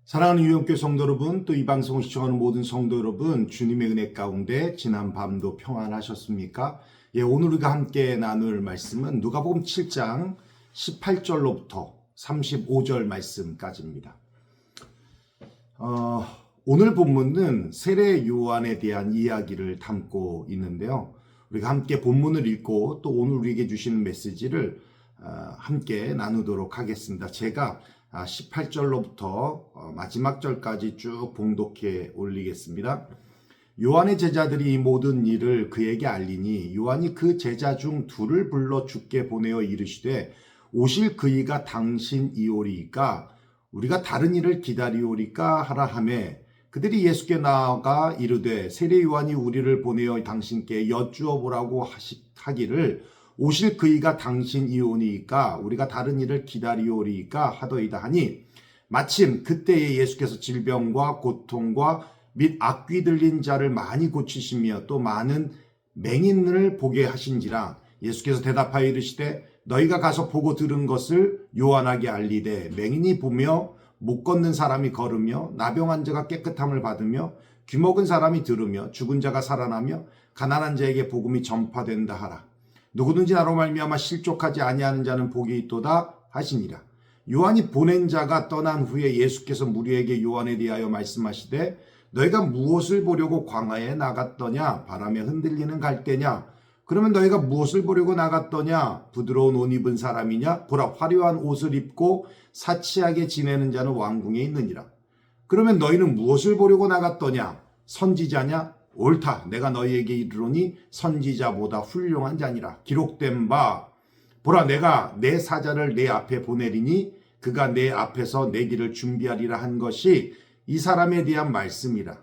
사랑하는 유영교회 성도 여러분, 또 이 방송을 시청하는 모든 성도 여러분, 주님의 은혜 가운데 지난 밤도 평안하셨습니까? 오늘 우리가 함께 나눌 말씀은 누가복음 7장 18절로부터 35절 말씀까지입니다. 오늘 본문은 세례 요한에 대한 이야기를 담고 있는데요. 우리가 함께 본문을 읽고 또 오늘 우리에게 주시는 메시지를 함께 나누도록 하겠습니다. 제가 18절로부터 마지막 절까지 쭉 봉독해 올리겠습니다. 요한의 제자들이 이 모든 일을 그에게 알리니 요한이 그 제자 중 둘을 불러 주께 보내어 이르시되 오실 그이가 당신이오리이까 우리가 다른 일을 기다리오리까 하라 하매 그들이 예수께 나아가 이르되 세례 요한이 우리를 보내어 당신께 여쭈어 보라고 하기를 오실 그이가 당신이오니이까 우리가 다른 일을 기다리오리이까 하더이다 하니 마침 그때에 예수께서 질병과 고통과 및 악귀 들린 자를 많이 고치시며 또 많은 맹인을 보게 하신지라 예수께서 대답하여 이르시되 너희가 가서 보고 들은 것을 요한에게 알리되 맹인이 보며 못 걷는 사람이 걸으며 나병 자가 깨끗함을 받으며 귀먹은 사람이 들으며 죽은 자가 살아나며 가난한 자에게 복음이 전파된다 하라. 누구든지 나로 말미암아 실족하지 아니하는 자는 복이 있도다 하시니라. 요한이 보낸 자가 떠난 후에 예수께서 무리에게 요한에 대하여 말씀하시되 너희가 무엇을 보려고 광야에 나갔더냐? 바람에 흔들리는 갈대냐? 그러면 너희가 무엇을 보려고 나갔더냐? 부드러운 옷 입은 사람이냐? 보라 화려한 옷을 입고 사치하게 지내는 자는 왕궁에 있느니라. 그러면 너희는 무엇을 보려고 나갔더냐? 선지자냐? 옳다. 내가 너희에게 이르노니 선지자보다 훌륭한 자니라. 기록된 바 보라 내가 내 사자를 내 앞에 보내리니 그가 내 앞에서 내 길을 준비하리라 한 것이 이 사람에 대한 말씀이라.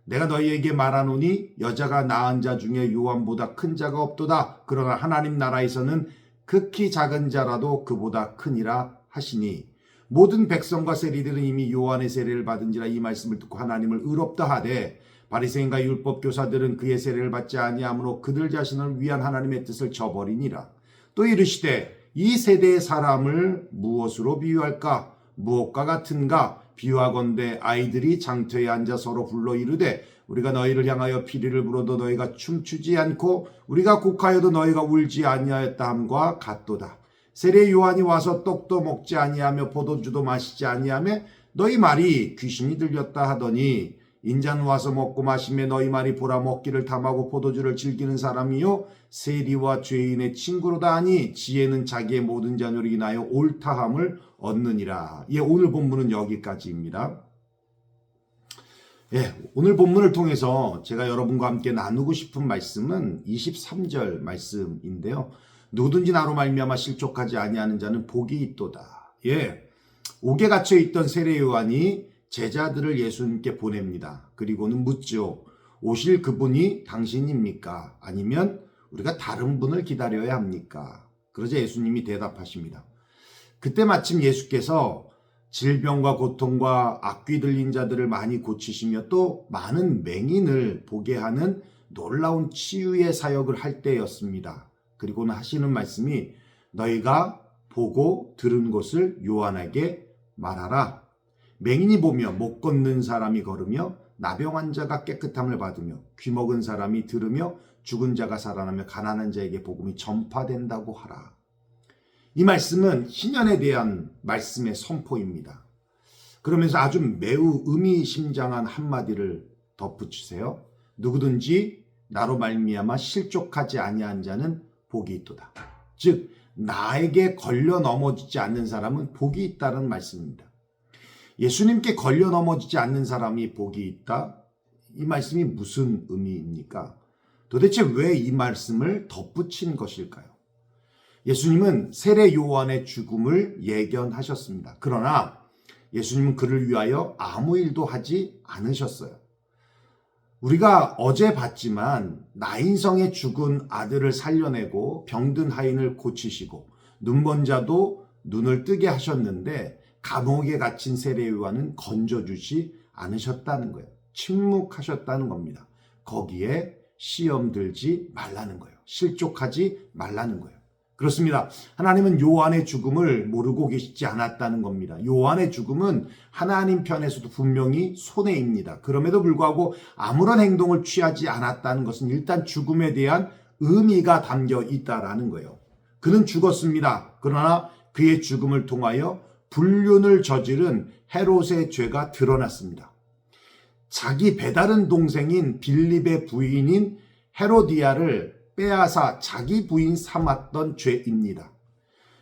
내가 너희에게 말하노니 여자가 낳은 자 중에 요한보다 큰 자가 없도다. 그러나 하나님 나라에서는 극히 작은 자라도 그보다 크니라 하시니 모든 백성과 세리들은 이미 요한의 세례를 받은지라 이 말씀을 듣고 하나님을 의롭다 하되 바리새인과 율법 교사들은 그의 세례를 받지 아니하므로 그들 자신을 위한 하나님의 뜻을 저버리니라. 또 이르시되 이 세대의 사람을 무엇으로 비유할까? 무엇과 같은가? 비유하건대 아이들이 장터에 앉아 서로 불러 이르되 우리가 너희를 향하여 피리를 불어도 너희가 춤추지 않고 우리가 곡하여도 너희가 울지 아니하였다 함과 같도다. 세례 요한이 와서 떡도 먹지 아니하며 포도주도 마시지 아니하며 너희 말이 귀신이 들렸다 하더니 인자는 와서 먹고 마시며 너희 말이 보라 먹기를 탐하고 포도주를 즐기는 사람이요 세리와 죄인의 친구로다 하니 지혜는 자기의 모든 자녀를 인하여 옳다함을 얻느니라. 오늘 본문은 여기까지입니다. 오늘 본문을 통해서 제가 여러분과 함께 나누고 싶은 말씀은 23절 말씀인데요. 누구든지 나로 말미암아 실족하지 아니하는 자는 복이 있도다. 옥에 갇혀 있던 세례 요한이 제자들을 예수님께 보냅니다. 그리고는 묻죠. 오실 그분이 당신입니까? 아니면 우리가 다른 분을 기다려야 합니까? 그러자 예수님이 대답하십니다. 그때 마침 예수께서 질병과 고통과 악귀 들린 자들을 많이 고치시며 또 많은 맹인을 보게 하는 놀라운 치유의 사역을 할 때였습니다. 그리고는 하시는 말씀이 너희가 보고 들은 것을 요한에게 말하라. 맹인이 보며 못 걷는 사람이 걸으며 나병 자가 깨끗함을 받으며 귀먹은 사람이 들으며 죽은 자가 살아나며 가난한 자에게 복음이 전파된다고 하라. 이 말씀은 희년에 대한 말씀의 선포입니다. 그러면서 아주 매우 의미심장한 한마디를 덧붙이세요. 누구든지 나로 말미암아 실족하지 아니한 자는 복이 있도다. 즉 나에게 걸려 넘어지지 않는 사람은 복이 있다는 말씀입니다. 예수님께 걸려 넘어지지 않는 사람이 복이 있다? 이 말씀이 무슨 의미입니까? 도대체 왜 이 말씀을 덧붙인 것일까요? 예수님은 세례 요한의 죽음을 예견하셨습니다. 그러나 예수님은 그를 위하여 아무 일도 하지 않으셨어요. 우리가 어제 봤지만 나인성의 죽은 아들을 살려내고 병든 하인을 고치시고 눈먼 자도 눈을 뜨게 하셨는데 감옥에 갇힌 세례 요한은 건져주지 않으셨다는 거예요. 침묵하셨다는 겁니다. 거기에 시험 들지 말라는 거예요. 실족하지 말라는 거예요. 그렇습니다. 하나님은 요한의 죽음을 모르고 계시지 않았다는 겁니다. 요한의 죽음은 하나님 편에서도 분명히 손해입니다. 그럼에도 불구하고 아무런 행동을 취하지 않았다는 것은 일단 죽음에 대한 의미가 담겨 있다라는 거예요. 그는 죽었습니다. 그러나 그의 죽음을 통하여 불륜을 저지른 헤롯의 죄가 드러났습니다. 자기 배다른 동생인 빌립의 부인인 헤로디아를 빼앗아 자기 부인 삼았던 죄입니다.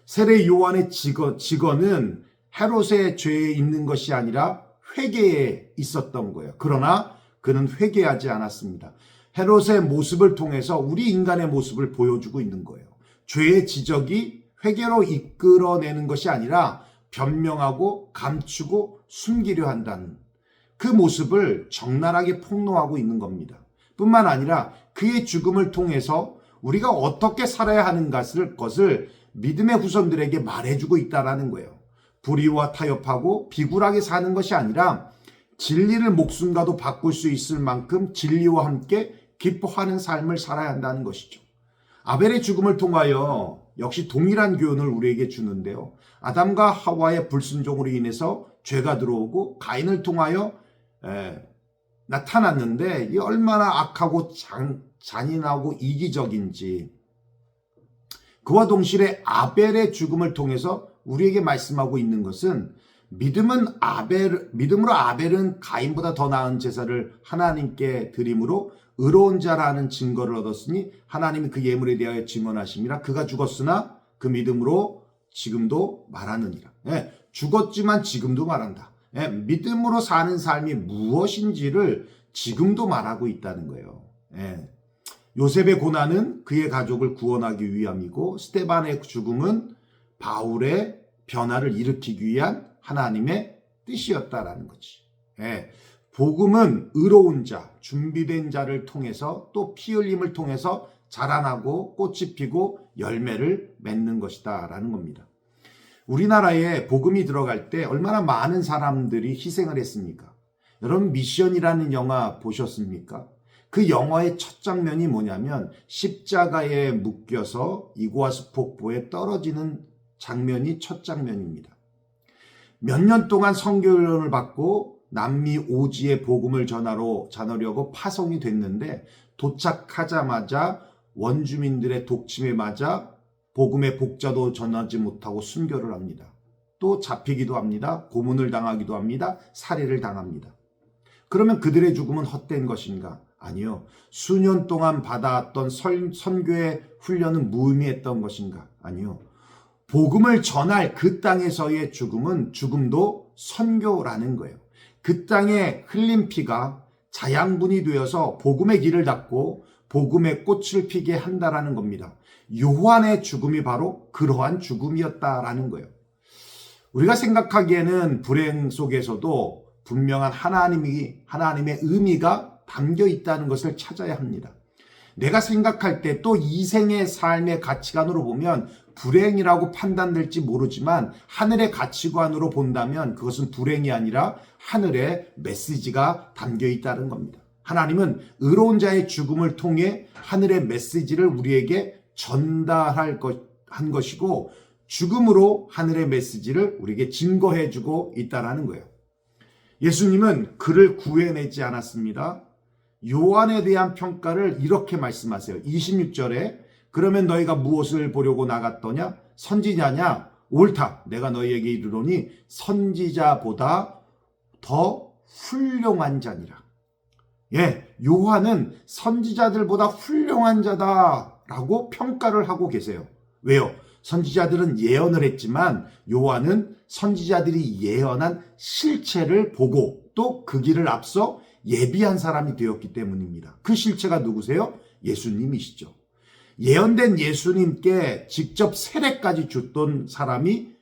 세례 요한의 직언은 헤롯의 죄에 있는 것이 아니라 회개에 있었던 거예요. 그러나 그는 회개하지 않았습니다. 헤롯의 모습을 통해서 우리 인간의 모습을 보여주고 있는 거예요. 죄의 지적이 회개로 이끌어내는 것이 아니라 변명하고 감추고 숨기려 한다는 그 모습을 적나라하게 폭로하고 있는 겁니다. 뿐만 아니라 그의 죽음을 통해서 우리가 어떻게 살아야 하는 것을 믿음의 후손들에게 말해주고 있다는 거예요. 불의와 타협하고 비굴하게 사는 것이 아니라 진리를 목숨과도 바꿀 수 있을 만큼 진리와 함께 기뻐하는 삶을 살아야 한다는 것이죠. 아벨의 죽음을 통하여 역시 동일한 교훈을 우리에게 주는데요. 아담과 하와의 불순종으로 인해서 죄가 들어오고 가인을 통하여 나타났는데 이 얼마나 악하고 잔인하고 이기적인지, 그와 동시에 아벨의 죽음을 통해서 우리에게 말씀하고 있는 것은 믿음으로 아벨은 가인보다 더 나은 제사를 하나님께 드림으로 의로운 자라는 증거를 얻었으니 하나님이 그 예물에 대하여 증언하심이라. 그가 죽었으나 그 믿음으로 지금도 말하느니라. 죽었지만 지금도 말한다. 믿음으로 사는 삶이 무엇인지를 지금도 말하고 있다는 거예요. 요셉의 고난은 그의 가족을 구원하기 위함이고, 스데반의 죽음은 바울의 변화를 일으키기 위한 하나님의 뜻이었다라는 거지. 복음은 의로운 자, 준비된 자를 통해서 또 피 흘림을 통해서 자라나고 꽃이 피고 열매를 맺는 것이다 라는 겁니다. 우리나라에 복음이 들어갈 때 얼마나 많은 사람들이 희생을 했습니까? 여러분, 미션이라는 영화 보셨습니까? 그 영화의 첫 장면이 뭐냐면 십자가에 묶여서 이구아수 폭포에 떨어지는 장면이 첫 장면입니다. 몇 년 동안 선교훈련을 받고 남미 오지에 복음을 전하려고 파송이 됐는데, 도착하자마자 원주민들의 독침에 맞아 복음의 복자도 전하지 못하고 순교를 합니다. 또 잡히기도 합니다. 고문을 당하기도 합니다. 살해를 당합니다. 그러면 그들의 죽음은 헛된 것인가? 아니요. 수년 동안 받아왔던 선교의 훈련은 무의미했던 것인가? 아니요. 복음을 전할 그 땅에서의 죽음은 죽음도 선교라는 거예요. 그 땅에 흘린 피가 자양분이 되어서 복음의 길을 닫고 복음의 꽃을 피게 한다라는 겁니다. 요한의 죽음이 바로 그러한 죽음이었다라는 거예요. 우리가 생각하기에는 불행 속에서도 분명한 하나님의 의미가 담겨 있다는 것을 찾아야 합니다. 내가 생각할 때 또 이생의 삶의 가치관으로 보면 불행이라고 판단될지 모르지만, 하늘의 가치관으로 본다면 그것은 불행이 아니라 하늘의 메시지가 담겨 있다는 겁니다. 하나님은 의로운 자의 죽음을 통해 하늘의 메시지를 우리에게 전달한 것이고, 죽음으로 하늘의 메시지를 우리에게 증거해주고 있다는 거예요. 예수님은 그를 구해내지 않았습니다. 요한에 대한 평가를 이렇게 말씀하세요. 26절에 그러면 너희가 무엇을 보려고 나갔더냐? 선지자냐? 옳다. 내가 너희에게 이르노니 선지자보다 더 훌륭한 자니라. 요한은 선지자들보다 훌륭한 자다라고 평가를 하고 계세요. 왜요? 선지자들은 예언을 했지만 요한은 선지자들이 예언한 실체를 보고 또 그 길을 앞서 예비한 사람이 되었기 때문입니다. 그 실체가 누구세요? 예수님이시죠. 예언된 예수님께 직접 세례까지 줬던 사람이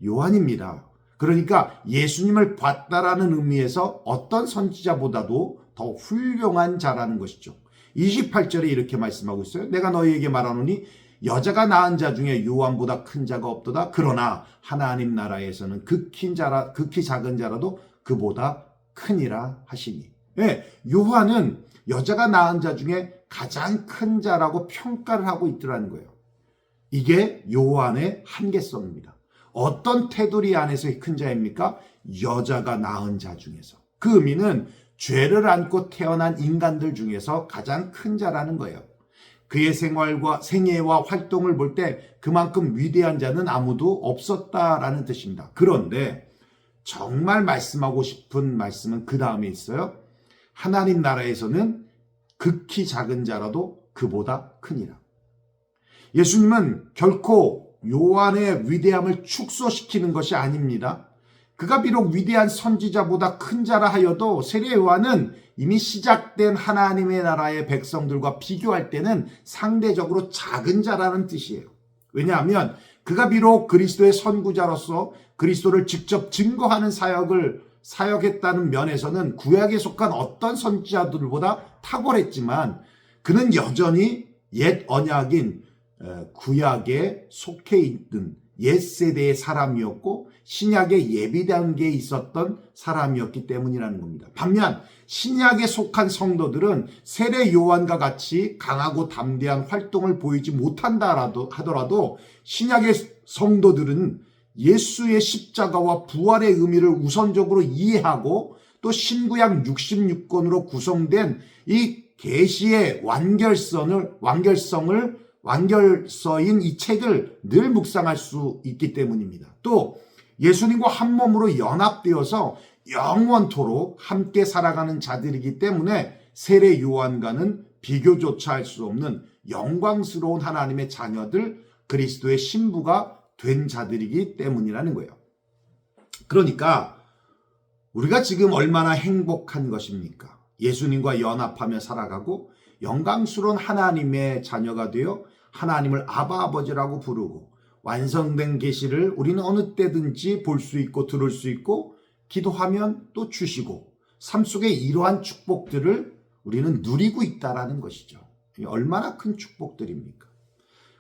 요한입니다. 그러니까 예수님을 봤다라는 의미에서 어떤 선지자보다도 더 훌륭한 자라는 것이죠. 28절에 이렇게 말씀하고 있어요. 내가 너희에게 말하노니 여자가 낳은 자 중에 요한보다 큰 자가 없도다. 그러나 하나님 나라에서는 극히 작은 자라도 그보다 크니라 하시니. 요한은 여자가 낳은 자 중에 가장 큰 자라고 평가를 하고 있더라는 거예요. 이게 요한의 한계성입니다. 어떤 테두리 안에서의 큰 자입니까? 여자가 낳은 자 중에서. 그 의미는 죄를 안고 태어난 인간들 중에서 가장 큰 자라는 거예요. 그의 생애와 활동을 볼 때 그만큼 위대한 자는 아무도 없었다라는 뜻입니다. 그런데 정말 말씀하고 싶은 말씀은 그 다음에 있어요. 하나님 나라에서는 극히 작은 자라도 그보다 크니라. 예수님은 결코 요한의 위대함을 축소시키는 것이 아닙니다. 그가 비록 위대한 선지자보다 큰 자라 하여도 세례 요한은 이미 시작된 하나님의 나라의 백성들과 비교할 때는 상대적으로 작은 자라는 뜻이에요. 왜냐하면 그가 비록 그리스도의 선구자로서 그리스도를 직접 증거하는 사역했다는 면에서는 구약에 속한 어떤 선지자들보다 탁월했지만 그는 여전히 옛 언약인 구약에 속해 있는 옛 세대의 사람이었고 신약의 예비 단계에 있었던 사람이었기 때문이라는 겁니다. 반면 신약에 속한 성도들은 세례 요한과 같이 강하고 담대한 활동을 보이지 못한다 하더라도 신약의 성도들은 예수의 십자가와 부활의 의미를 우선적으로 이해하고 또 신구약 66권으로 구성된 이 계시의 완결서인 이 책을 늘 묵상할 수 있기 때문입니다. 또 예수님과 한 몸으로 연합되어서 영원토록 함께 살아가는 자들이기 때문에 세례 요한과는 비교조차 할 수 없는 영광스러운 하나님의 자녀들, 그리스도의 신부가 된 자들이기 때문이라는 거예요. 그러니까 우리가 지금 얼마나 행복한 것입니까? 예수님과 연합하며 살아가고 영광스러운 하나님의 자녀가 되어 하나님을 아바 아버지라고 부르고 완성된 계시를 우리는 어느 때든지 볼 수 있고 들을 수 있고 기도하면 또 주시고 삶 속에 이러한 축복들을 우리는 누리고 있다라는 것이죠. 얼마나 큰 축복들입니까?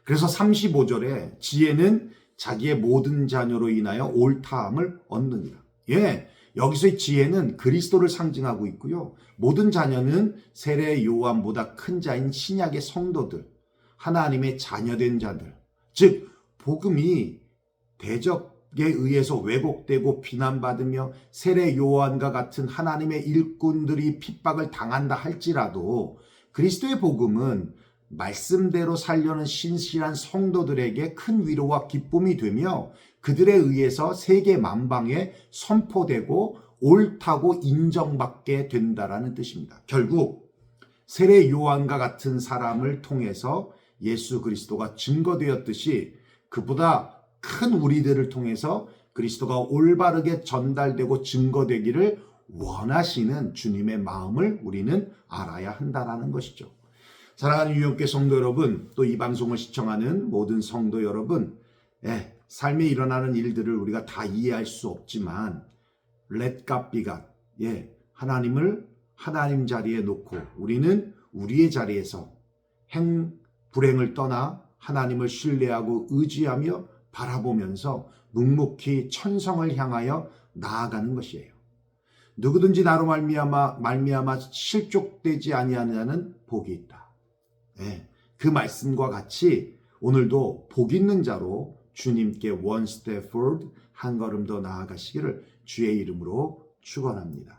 그래서 35절에 지혜는 자기의 모든 자녀로 인하여 옳다함을 얻느니라. 여기서의 지혜는 그리스도를 상징하고 있고요. 모든 자녀는 세례 요한보다 큰 자인 신약의 성도들, 하나님의 자녀된 자들, 즉 복음이 대적에 의해서 왜곡되고 비난받으며 세례 요한과 같은 하나님의 일꾼들이 핍박을 당한다 할지라도 그리스도의 복음은 말씀대로 살려는 신실한 성도들에게 큰 위로와 기쁨이 되며 그들에 의해서 세계 만방에 선포되고 옳다고 인정받게 된다라는 뜻입니다. 결국 세례 요한과 같은 사람을 통해서 예수 그리스도가 증거되었듯이 그보다 큰 우리들을 통해서 그리스도가 올바르게 전달되고 증거되기를 원하시는 주님의 마음을 우리는 알아야 한다라는 것이죠. 사랑하는 유영교회 성도 여러분, 또 이 방송을 시청하는 모든 성도 여러분, 삶에 일어나는 일들을 우리가 다 이해할 수 없지만 Let God be God. 하나님을 하나님 자리에 놓고 우리는 우리의 자리에서 불행을 떠나 하나님을 신뢰하고 의지하며 바라보면서 묵묵히 천성을 향하여 나아가는 것이에요. 누구든지 나로 말미암아 실족되지 아니하는 자는 복이 있다. 그 말씀과 같이 오늘도 복 있는 자로 주님께 one step forward, 한 걸음 더 나아가시기를 주의 이름으로 축원합니다.